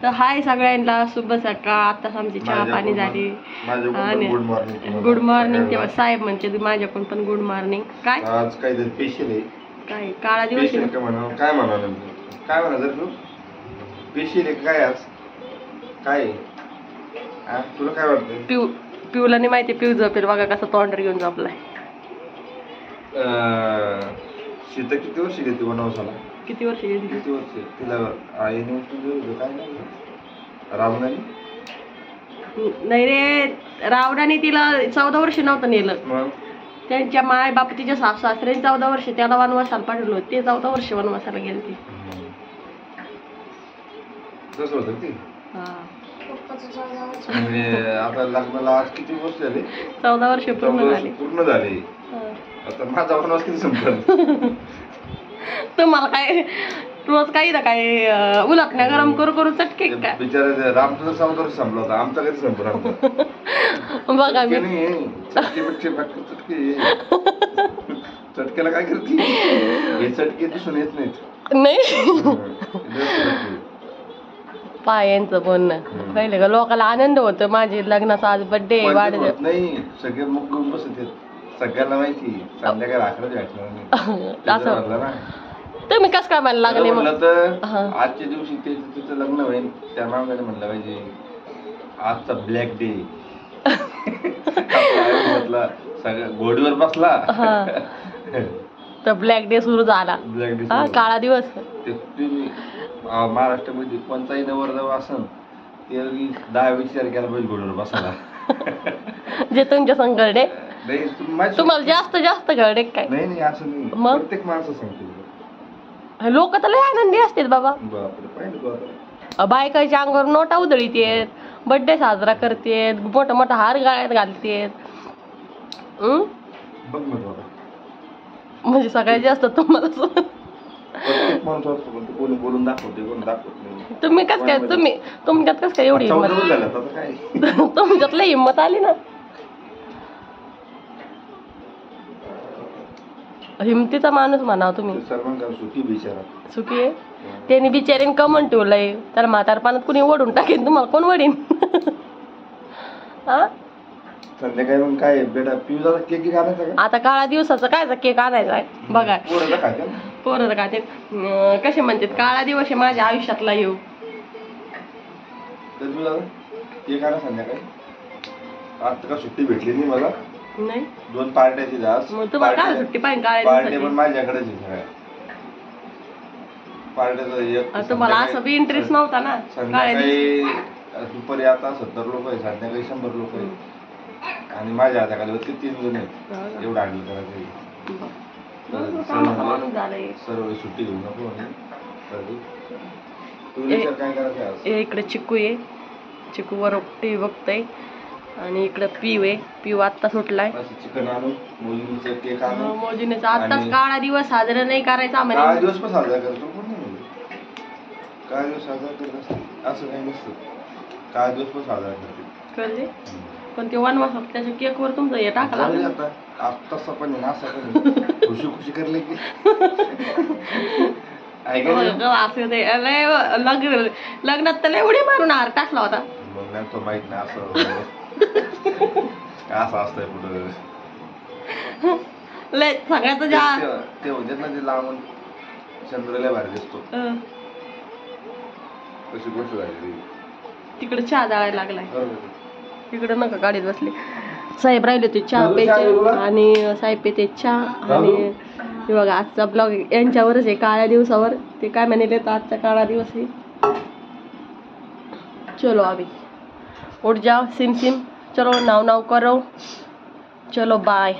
तर हाय सगळ्यांना, शुभ सकाळ. आताच आमची चहा पाणी झाली आणि गुड मॉर्निंग. तेव्हा साहेब म्हणजे माझ्याकडून पण गुड मॉर्निंग. काय आज काय स्पेशल आहे? काय काळा दिवस आहे काय म्हणाल तू? स्पेशल आहे काय आज? काय तुला काय वाटतं? पिऊला नाही माहिती. पिऊ झोपेल बघा कसं तोंडर घेऊन झोपलाय. सीता किती वर्ष घेते वनवासाला? किती वर्ष गेली? किती वर्ष तिला आईने काय नाही रावणाने? नाही रे, रावणाने तिला 14 वर्ष नव्हतं नेलं. त्यांच्या माय बाप तिच्या सासू सासऱ्याने 14 वर्ष त्याला वनवासाला पाठवलं होतं. ते 14 वर्ष वनवासाला गेले ते. कसं होतं ते? म्हणजे आता लग्नाला आज किती वर्ष झाले? 14 वर्ष पूर्ण झाले. आता माझा वनवास किती संपला? तुम्हाला काय रोज काही ना काय उलटण्या गरम करू करू चटके काय बिचारा रामचा 14 वर्ष संपला होता. आमचा कधी संपला? बघा चटक्याला काय करते? हे चटके दिसून येत नाहीत. नाही पायांचं बोलणं पहिले का लोकांना आनंद होतो. माझे लग्नाचा आज बर्थडे वाढत नाही. सगळे मुख घेऊन बसत सगळ्यांना माहिती संध्याकाळी असं. तुम्ही कस काय म्हणायला लागले? म्हणलं तर आजच्या दिवशी तिचं लग्न होईल त्या माणसाने म्हणलं पाहिजे आजचा ब्लॅक डे. सगळं घोडीवर बसला तर ब्लॅक डे सुरू झाला. ब्लॅक डे काळा दिवस. महाराष्ट्रामध्ये कोणताही नवरदेव असन ते 10 विचार केला पाहिजे घोडीवर बसायला. जे तुमच्या संकटे तुम्हाला जास्त जास्त घडे काय? नाही असं नाही. प्रत्येक माणसं सांगते लोक तर लय आनंदी असतात बाबा. बायकाच्या अंगावर नोटा उधळीत येत, बर्थडे साजरा करतेत, मोठा मोठा हार गळ्यात घालतेत. म्हणजे सगळ्यात जास्त तुम्हाला बोलून दाखवते. तुम्ही कस काय तुमच्यात कस काय एवढी हिंमत? तुमच्यात लय हिंमत आली ना. हिमतीचा माणूस म्हणाव तुम्ही. सलमान खान सुखी आहे. त्यांनी बिचारीने कमन ठेवलंय. त्याला म्हातारपणात कुणी ओढून टाकेन. तुम्हाला कोण वडीन? संध्याकाळी मग काय बेटा पिऊला केक आणायचा का? आता काळा दिवसाचा कायचा केक आणायचा आहे बघा. पोरं खाते. कसे म्हणतात काळा दिवस आहे माझ्या आयुष्यातला येऊ. केक आणा संध्याकाळी. आता का सुट्टी भेटली नाही मला. नाही 2 पार्ट्याची जास्त. मग तुम्हाला काय सुट्टी पाहिजे? काळ्या पार्टी पण माझ्याकडेच आहे सगळ्या पार्ट्याचा. तुम्हाला असं बी इंटरेस्ट नव्हता ना. संध्याकाळी दुपारी आता 70 लोक आहे, संध्याकाळी 100 लोक आहे आणि माझ्या हाताखाली होते 3 जण आहेत. एवढं हँडल करायचं. सर्व सुट्टी घेऊ नको. काय करायचं? इकडे चिकू आहे. चिकूवर टीव्ही बघतोय आणि इकडे पिऊ आहे. पिऊ आत्ता सुटलाय. चिकन आणू, मोजिनीचा केक आणू. मोजिनीचा आत्ताच काळा दिवस साजरा नाही करायचा आम्हाला. काळा दिवस पण साजरा करतो. काळा दिवस साजरा करत असते असं काही नसतं. काळा दिवस पण साजरा करते. कळले? पण ते वनवास त्याच्या केक वर तुमचं हे टाकला आत्ताच पण असं पण खुशी खुशी करले की लग्नात त्याला एवढी मारून हार टाकला होता. मग तो माहित नाही असं असं असतंय कुठं. सगळ्यात ते होते ना ते लावून चंद्राला भारी दिसतो तशी गोष्ट झाली. तिकडे चहा जाळायला लागलाय. तिकडे नका गाडीत बसले. साहेब राहिले होते चहा प्यायचे आणि साहेब पेते चहा. आणि बघा आजचा ब्लॉग यांच्यावरच आहे काळ्या दिवसावर. ते काय म्हणाले तर आजचा काळा दिवस आहे. चलो अभी उठ जाओ सिम सिम. चलो नाव नाव करो. चलो बाय.